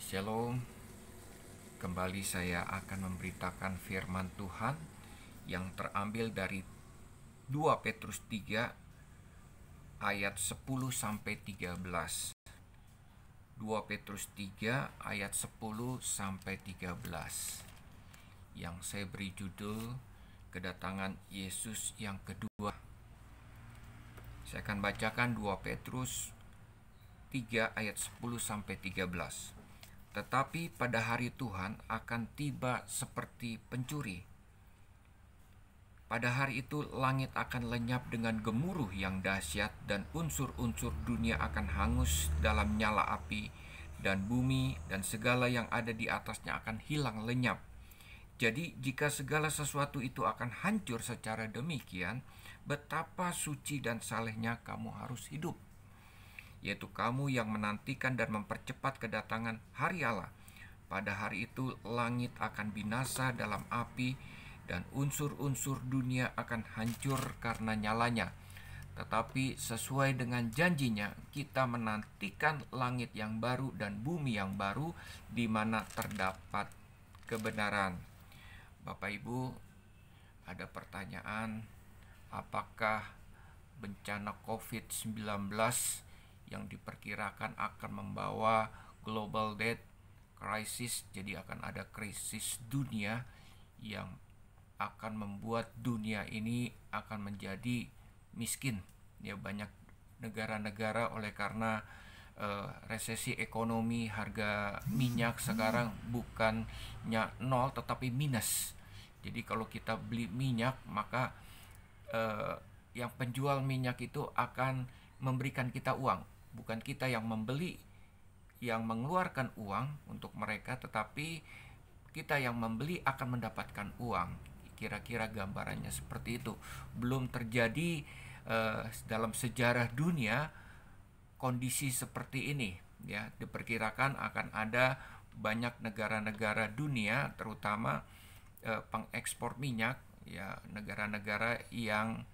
Shalom, kembali saya akan memberitakan firman Tuhan yang terambil dari 2 Petrus 3 ayat 10-13. 2 Petrus 3 ayat 10-13 yang saya beri judul kedatangan Yesus yang kedua. Saya akan bacakan 2 Petrus 3 ayat 10-13. Tetapi pada hari Tuhan akan tiba seperti pencuri. Pada hari itu langit akan lenyap dengan gemuruh yang dahsyat, dan unsur-unsur dunia akan hangus dalam nyala api, dan bumi dan segala yang ada di atasnya akan hilang lenyap. Jadi jika segala sesuatu itu akan hancur secara demikian, betapa suci dan salehnya kamu harus hidup, yaitu kamu yang menantikan dan mempercepat kedatangan hari Allah. Pada hari itu langit akan binasa dalam api, dan unsur-unsur dunia akan hancur karena nyalanya. Tetapi sesuai dengan janjinya, kita menantikan langit yang baru dan bumi yang baru, di mana terdapat kebenaran. Bapak Ibu, ada pertanyaan, apakah bencana COVID-19 yang diperkirakan akan membawa global debt crisis, jadi akan ada krisis dunia yang akan membuat dunia ini akan menjadi miskin. Ya, banyak negara-negara oleh karena resesi ekonomi, harga minyak sekarang bukannya nol tetapi minus. Jadi kalau kita beli minyak, maka yang penjual minyak itu akan memberikan kita uang, bukan kita yang membeli, yang mengeluarkan uang untuk mereka, tetapi kita yang membeli akan mendapatkan uang. Kira-kira gambarannya seperti itu. Belum terjadi dalam sejarah dunia kondisi seperti ini. Ya, diperkirakan akan ada banyak negara-negara dunia, terutama pengekspor minyak, ya, negara-negara yang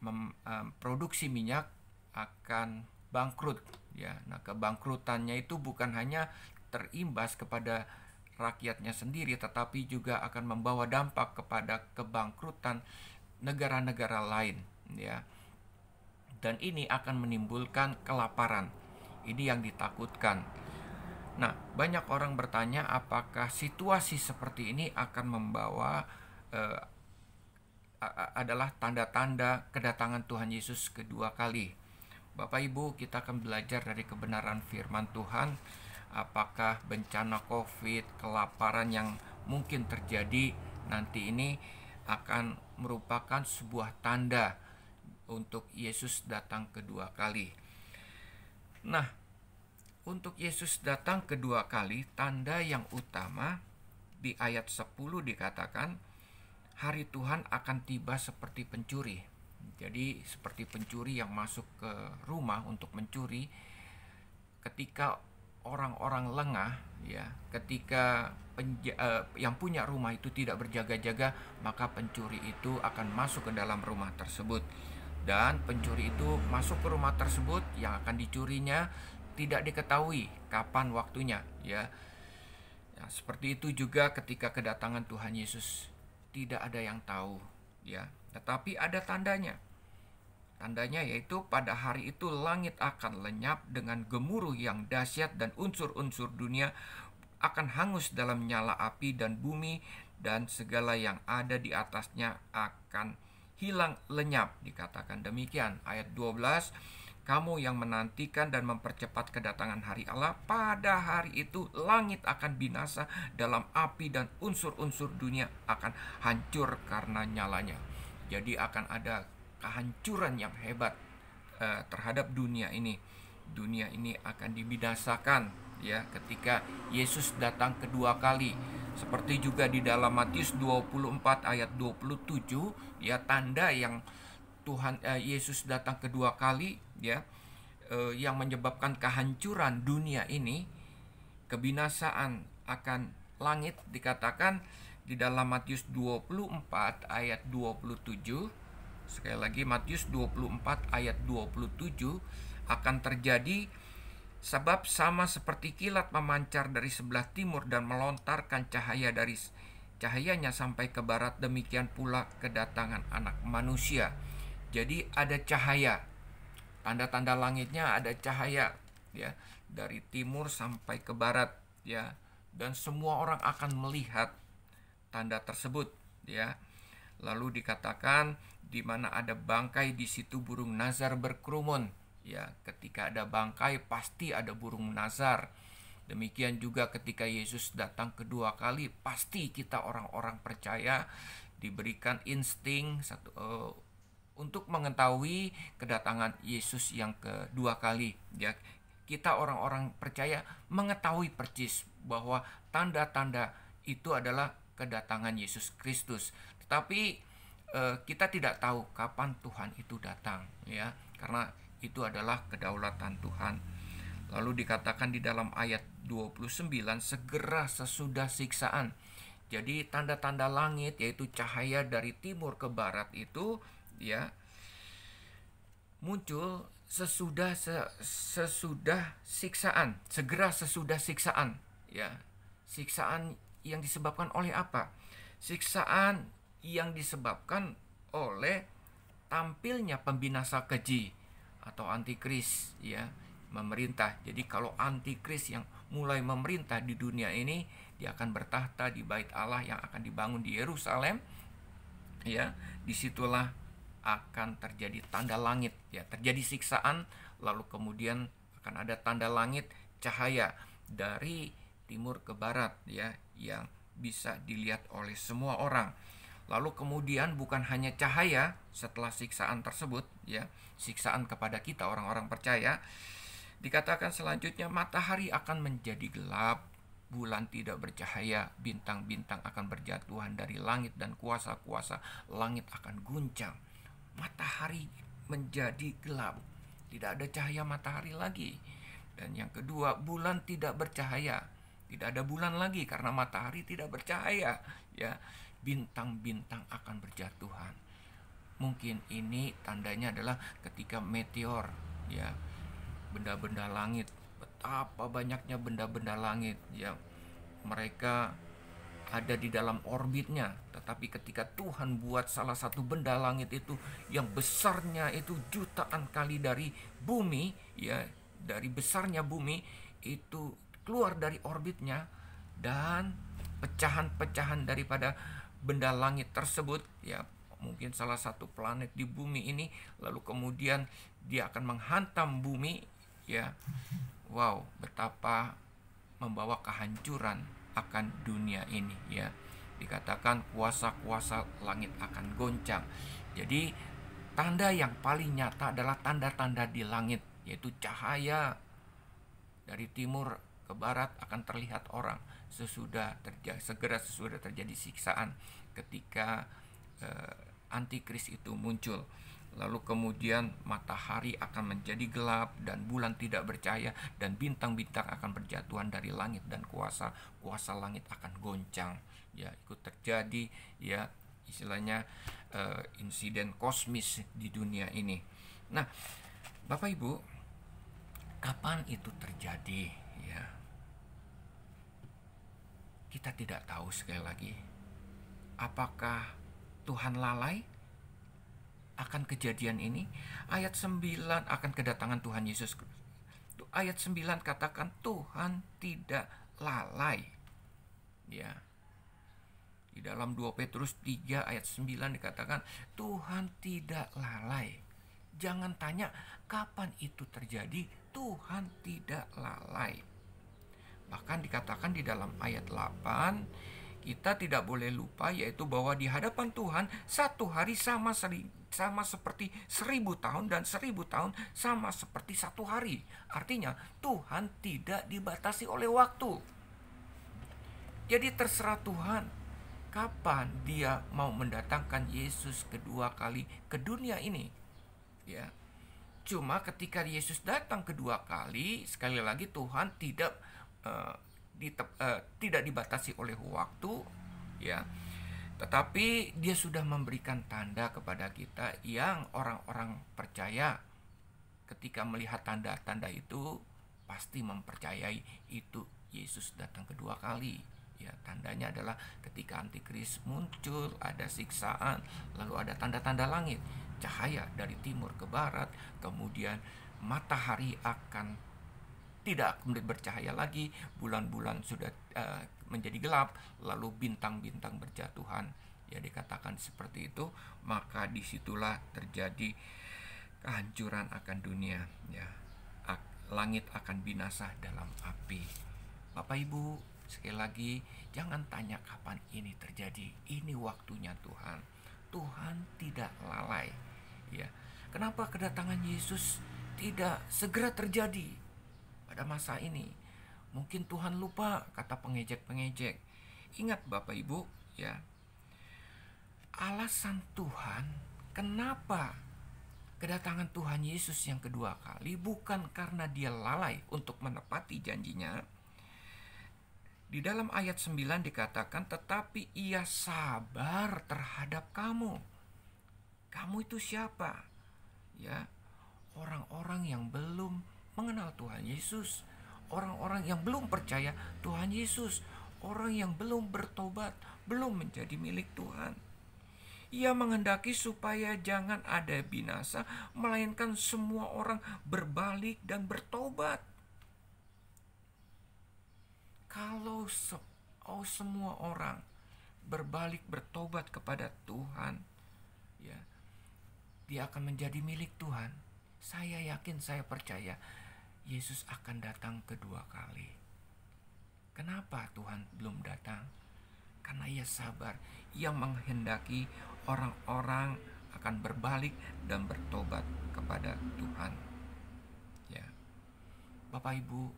memproduksi minyak akan bangkrut. Ya, nah kebangkrutannya itu bukan hanya terimbas kepada rakyatnya sendiri, tetapi juga akan membawa dampak kepada kebangkrutan negara-negara lain. Ya, dan ini akan menimbulkan kelaparan. Ini yang ditakutkan. Nah, banyak orang bertanya apakah situasi seperti ini akan membawa adalah tanda-tanda kedatangan Tuhan Yesus kedua kali. Bapak Ibu, kita akan belajar dari kebenaran firman Tuhan. Apakah bencana COVID, kelaparan yang mungkin terjadi nanti ini akan merupakan sebuah tanda untuk Yesus datang kedua kali. Nah, untuk Yesus datang kedua kali, tanda yang utama di ayat 10 dikatakan, hari Tuhan akan tiba seperti pencuri. Jadi seperti pencuri yang masuk ke rumah untuk mencuri. Ketika orang-orang lengah, ya, ketika yang punya rumah itu tidak berjaga-jaga, maka pencuri itu akan masuk ke dalam rumah tersebut. Dan pencuri itu masuk ke rumah tersebut, yang akan dicurinya tidak diketahui kapan waktunya, ya. Ya, seperti itu juga ketika kedatangan Tuhan Yesus, tidak ada yang tahu, ya. Tetapi ada tandanya. Tandanya yaitu pada hari itu langit akan lenyap dengan gemuruh yang dahsyat, dan unsur-unsur dunia akan hangus dalam nyala api, dan bumi dan segala yang ada di atasnya akan hilang lenyap. Dikatakan demikian ayat 12, kamu yang menantikan dan mempercepat kedatangan hari Allah, pada hari itu langit akan binasa dalam api, dan unsur-unsur dunia akan hancur karena nyalanya. Jadi akan ada kehancuran yang hebat terhadap dunia ini. Dunia ini akan dibinasakan, ya, ketika Yesus datang kedua kali. Seperti juga di dalam Matius 24 ayat 27, ya, tanda yang Tuhan Yesus datang kedua kali, ya, yang menyebabkan kehancuran dunia ini, kebinasaan akan langit, dikatakan di dalam Matius 24 ayat 27. Sekali lagi, Matius 24 ayat 27, akan terjadi Sebab sama seperti kilat memancar dari sebelah timur dan melontarkan cahayanya sampai ke barat, demikian pula kedatangan Anak Manusia. Jadi ada cahaya, tanda-tanda langitnya ada cahaya, ya, dari timur sampai ke barat, ya, dan semua orang akan melihat tanda tersebut, ya. Lalu dikatakan di mana ada bangkai di situ burung nazar berkerumun. Ya, ketika ada bangkai pasti ada burung nazar. Demikian juga ketika Yesus datang kedua kali, pasti kita orang-orang percaya diberikan insting untuk mengetahui kedatangan Yesus yang kedua kali. Ya, kita orang-orang percaya mengetahui percis bahwa tanda-tanda itu adalah kedatangan Yesus Kristus. Tetapi kita tidak tahu kapan Tuhan itu datang, ya, karena itu adalah kedaulatan Tuhan. Lalu dikatakan di dalam ayat 29, segera sesudah siksaan. Jadi tanda-tanda langit, yaitu cahaya dari timur ke barat itu, ya, muncul sesudah siksaan, segera sesudah siksaan, ya. Siksaan yang disebabkan oleh apa? Siksaan yang disebabkan oleh tampilnya pembinasa keji atau antikris, ya, memerintah. Jadi kalau antikris yang mulai memerintah di dunia ini, dia akan bertahta di bait Allah yang akan dibangun di Yerusalem, ya. Disitulah akan terjadi tanda langit, ya, terjadi siksaan, lalu kemudian akan ada tanda langit, cahaya dari timur ke barat, ya, yang bisa dilihat oleh semua orang. Lalu kemudian bukan hanya cahaya setelah siksaan tersebut, ya, siksaan kepada kita orang-orang percaya, dikatakan selanjutnya matahari akan menjadi gelap, bulan tidak bercahaya, bintang-bintang akan berjatuhan dari langit, dan kuasa-kuasa langit akan guncang. Matahari menjadi gelap, tidak ada cahaya matahari lagi. Dan yang kedua, bulan tidak bercahaya, tidak ada bulan lagi karena matahari tidak bercahaya, ya. Bintang-bintang akan berjatuhan. Mungkin ini tandanya adalah ketika meteor, ya, benda-benda langit, betapa banyaknya benda-benda langit, ya, mereka ada di dalam orbitnya. Tetapi ketika Tuhan buat salah satu benda langit itu yang besarnya itu jutaan kali dari bumi, ya, dari besarnya bumi itu keluar dari orbitnya, dan pecahan-pecahan daripada benda langit tersebut, ya, mungkin salah satu planet di bumi ini, lalu kemudian dia akan menghantam bumi, ya. Wow, betapa membawa kehancuran akan dunia ini, ya. Dikatakan kuasa-kuasa langit akan goncang. Jadi tanda yang paling nyata adalah tanda-tanda di langit, yaitu cahaya dari timur ke barat akan terlihat orang segera sesudah terjadi siksaan ketika antikris itu muncul. Lalu kemudian matahari akan menjadi gelap dan bulan tidak bercahaya dan bintang-bintang akan berjatuhan dari langit dan kuasa langit akan goncang, ya, ikut terjadi, ya, istilahnya insiden kosmis di dunia ini. Nah, Bapak Ibu, kapan itu terjadi, ya, kita tidak tahu. Sekali lagi, apakah Tuhan lalai akan kejadian ini? Ayat 9 akan kedatangan Tuhan Yesus. Ayat 9 katakan Tuhan tidak lalai, ya. Di dalam 2 Petrus 3 ayat 9 dikatakan Tuhan tidak lalai. Jangan tanya kapan itu terjadi, Tuhan tidak lalai. Bahkan dikatakan di dalam ayat 8, kita tidak boleh lupa, yaitu bahwa di hadapan Tuhan satu hari sama seperti 1000 tahun, dan 1000 tahun sama seperti satu hari. Artinya Tuhan tidak dibatasi oleh waktu. Jadi terserah Tuhan kapan dia mau mendatangkan Yesus kedua kali ke dunia ini, ya. Cuma ketika Yesus datang kedua kali, sekali lagi Tuhan tidak dibatasi oleh waktu, ya. Tetapi dia sudah memberikan tanda kepada kita yang orang-orang percaya ketika melihat tanda-tanda itu pasti mempercayai itu Yesus datang kedua kali. Ya, tandanya adalah ketika antikris muncul, ada siksaan, lalu ada tanda-tanda langit, cahaya dari timur ke barat, kemudian matahari akan tidak bercahaya lagi, bulan-bulan sudah menjadi gelap, lalu bintang-bintang berjatuhan. Ya, dikatakan seperti itu, maka disitulah terjadi kehancuran akan dunia. Ya, langit akan binasa dalam api. Bapak Ibu, sekali lagi, jangan tanya kapan ini terjadi. Ini waktunya Tuhan. Tuhan tidak lalai. Ya, kenapa kedatangan Yesus tidak segera terjadi pada masa ini? Mungkin Tuhan lupa, kata pengejek-pengejek. Ingat Bapak Ibu, ya, alasan Tuhan kenapa kedatangan Tuhan Yesus yang kedua kali bukan karena dia lalai untuk menepati janjinya. Di dalam ayat 9 dikatakan, tetapi ia sabar terhadap kamu. Kamu itu siapa? Ya, orang-orang yang belum mengenal Tuhan Yesus, orang-orang yang belum percaya Tuhan Yesus, orang yang belum bertobat, belum menjadi milik Tuhan. Ia menghendaki supaya jangan ada binasa, melainkan semua orang berbalik dan bertobat. Kalau semua orang berbalik bertobat kepada Tuhan, ya, dia akan menjadi milik Tuhan. Saya yakin, saya percaya Yesus akan datang kedua kali. Kenapa Tuhan belum datang? Karena ia sabar. Ia menghendaki orang-orang akan berbalik dan bertobat kepada Tuhan. Ya, Bapak Ibu,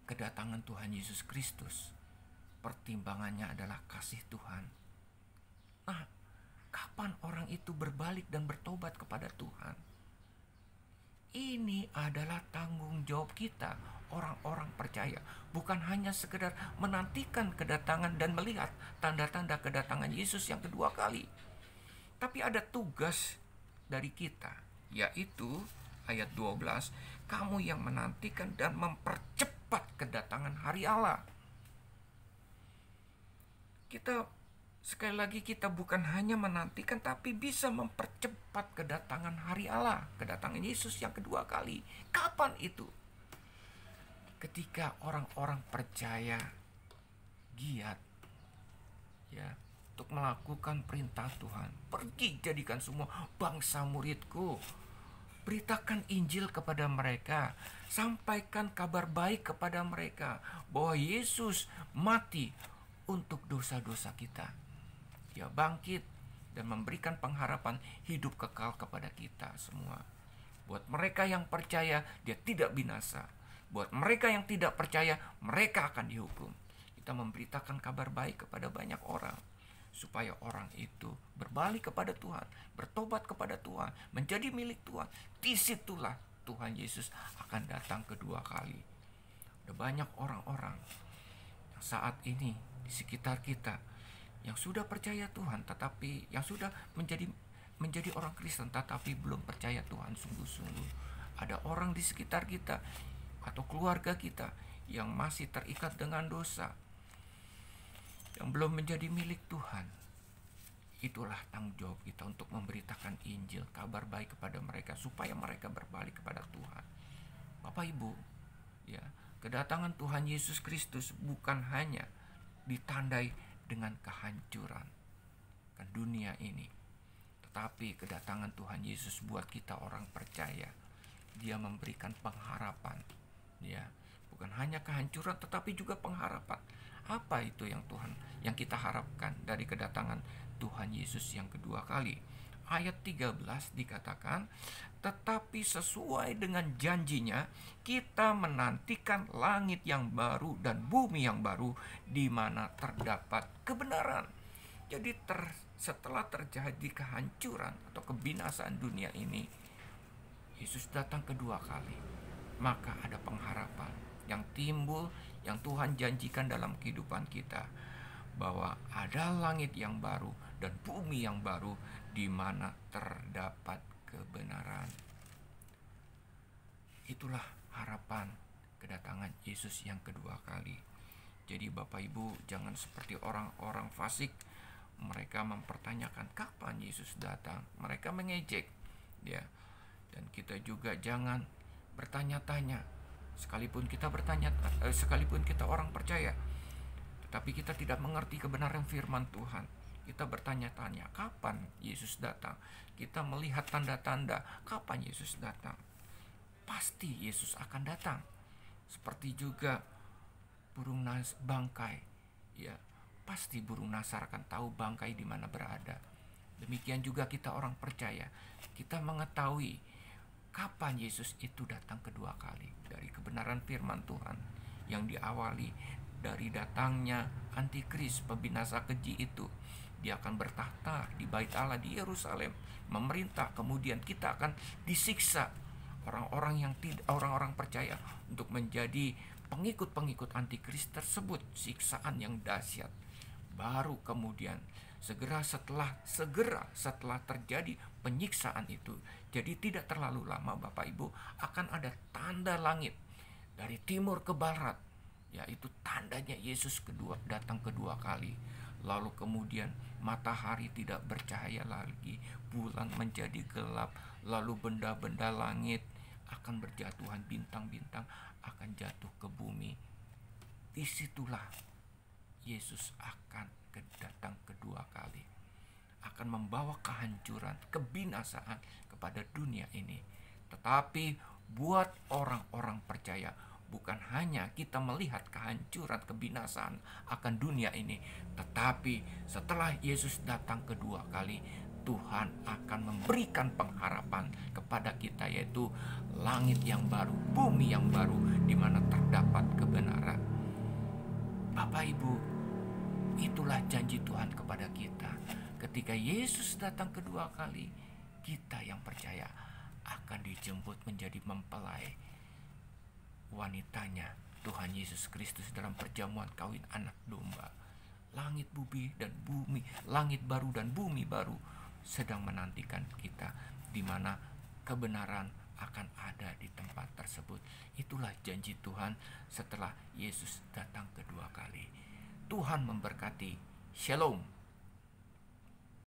kedatangan Tuhan Yesus Kristus, pertimbangannya adalah kasih Tuhan. Nah, kapan orang itu berbalik dan bertobat kepada Tuhan? Ini adalah tanggung jawab kita, orang-orang percaya. Bukan hanya sekedar menantikan kedatangan dan melihat tanda-tanda kedatangan Yesus yang kedua kali. Tapi ada tugas dari kita, yaitu ayat 12, kamu yang menantikan dan mempercepat kedatangan hari Allah. Sekali lagi, kita bukan hanya menantikan, tapi bisa mempercepat kedatangan hari Allah, kedatangan Yesus yang kedua kali. Kapan itu? Ketika orang-orang percaya giat, ya, untuk melakukan perintah Tuhan. Pergi, jadikan semua bangsa muridku. Beritakan Injil kepada mereka. Sampaikan kabar baik kepada mereka bahwa Yesus mati untuk dosa-dosa kita. Dia bangkit dan memberikan pengharapan hidup kekal kepada kita semua. Buat mereka yang percaya, dia tidak binasa. Buat mereka yang tidak percaya, mereka akan dihukum. Kita memberitakan kabar baik kepada banyak orang, supaya orang itu berbalik kepada Tuhan, bertobat kepada Tuhan, menjadi milik Tuhan. Disitulah Tuhan Yesus akan datang kedua kali. Ada banyak orang-orang yang saat ini di sekitar kita yang sudah percaya Tuhan, tetapi yang sudah menjadi orang Kristen, tetapi belum percaya Tuhan sungguh-sungguh. Ada orang di sekitar kita atau keluarga kita yang masih terikat dengan dosa, yang belum menjadi milik Tuhan. Itulah tanggung jawab kita untuk memberitakan Injil, kabar baik kepada mereka, supaya mereka berbalik kepada Tuhan. Bapak Ibu, ya, kedatangan Tuhan Yesus Kristus bukan hanya ditandai dengan kehancuran ke dunia ini, tetapi kedatangan Tuhan Yesus buat kita orang percaya, dia memberikan pengharapan. Ya, bukan hanya kehancuran tetapi juga pengharapan. Apa itu yang kita harapkan dari kedatangan Tuhan Yesus yang kedua kali? Ayat 13 dikatakan, tetapi sesuai dengan janjinya, kita menantikan langit yang baru dan bumi yang baru, di mana terdapat kebenaran. Jadi setelah terjadi kehancuran atau kebinasaan dunia ini, Yesus datang kedua kali. Maka ada pengharapan yang timbul, yang Tuhan janjikan dalam kehidupan kita, bahwa ada langit yang baru dan bumi yang baru, di mana terdapat kebenaran. Itulah harapan kedatangan Yesus yang kedua kali. Jadi Bapak Ibu jangan seperti orang-orang fasik, mereka mempertanyakan kapan Yesus datang. Mereka mengejek, ya. Dan kita juga jangan bertanya-tanya. Sekalipun kita orang percaya, tetapi kita tidak mengerti kebenaran firman Tuhan. Kita bertanya-tanya, kapan Yesus datang? Kita melihat tanda-tanda, kapan Yesus datang? Pasti Yesus akan datang. Seperti juga burung bangkai, ya, pasti burung nasar akan tahu bangkai di mana berada. Demikian juga kita orang percaya, kita mengetahui kapan Yesus itu datang kedua kali. Dari kebenaran firman Tuhan yang diawali dari datangnya antikris, pembinasa keji itu. Dia akan bertahta di bait Allah di Yerusalem, memerintah. Kemudian kita akan disiksa, orang-orang percaya, untuk menjadi pengikut-pengikut antikris tersebut. Siksaan yang dahsyat. Baru kemudian segera setelah terjadi penyiksaan itu, jadi tidak terlalu lama Bapak Ibu, akan ada tanda langit dari timur ke barat, yaitu tandanya Yesus datang kedua kali. Lalu kemudian matahari tidak bercahaya lagi, bulan menjadi gelap, lalu benda-benda langit akan berjatuhan, bintang-bintang akan jatuh ke bumi. Disitulah Yesus akan datang kedua kali, akan membawa kehancuran, kebinasaan kepada dunia ini. Tetapi buat orang-orang percaya, bukan hanya kita melihat kehancuran, kebinasaan akan dunia ini, tetapi setelah Yesus datang kedua kali, Tuhan akan memberikan pengharapan kepada kita, yaitu langit yang baru, bumi yang baru, di mana terdapat kebenaran. Bapak Ibu, itulah janji Tuhan kepada kita. Ketika Yesus datang kedua kali, kita yang percaya akan dijemput menjadi mempelai wanitanya, Tuhan Yesus Kristus, dalam perjamuan kawin anak domba. Langit bumi dan bumi, langit baru dan bumi baru sedang menantikan kita, di mana kebenaran akan ada di tempat tersebut. Itulah janji Tuhan setelah Yesus datang kedua kali. Tuhan memberkati. Shalom.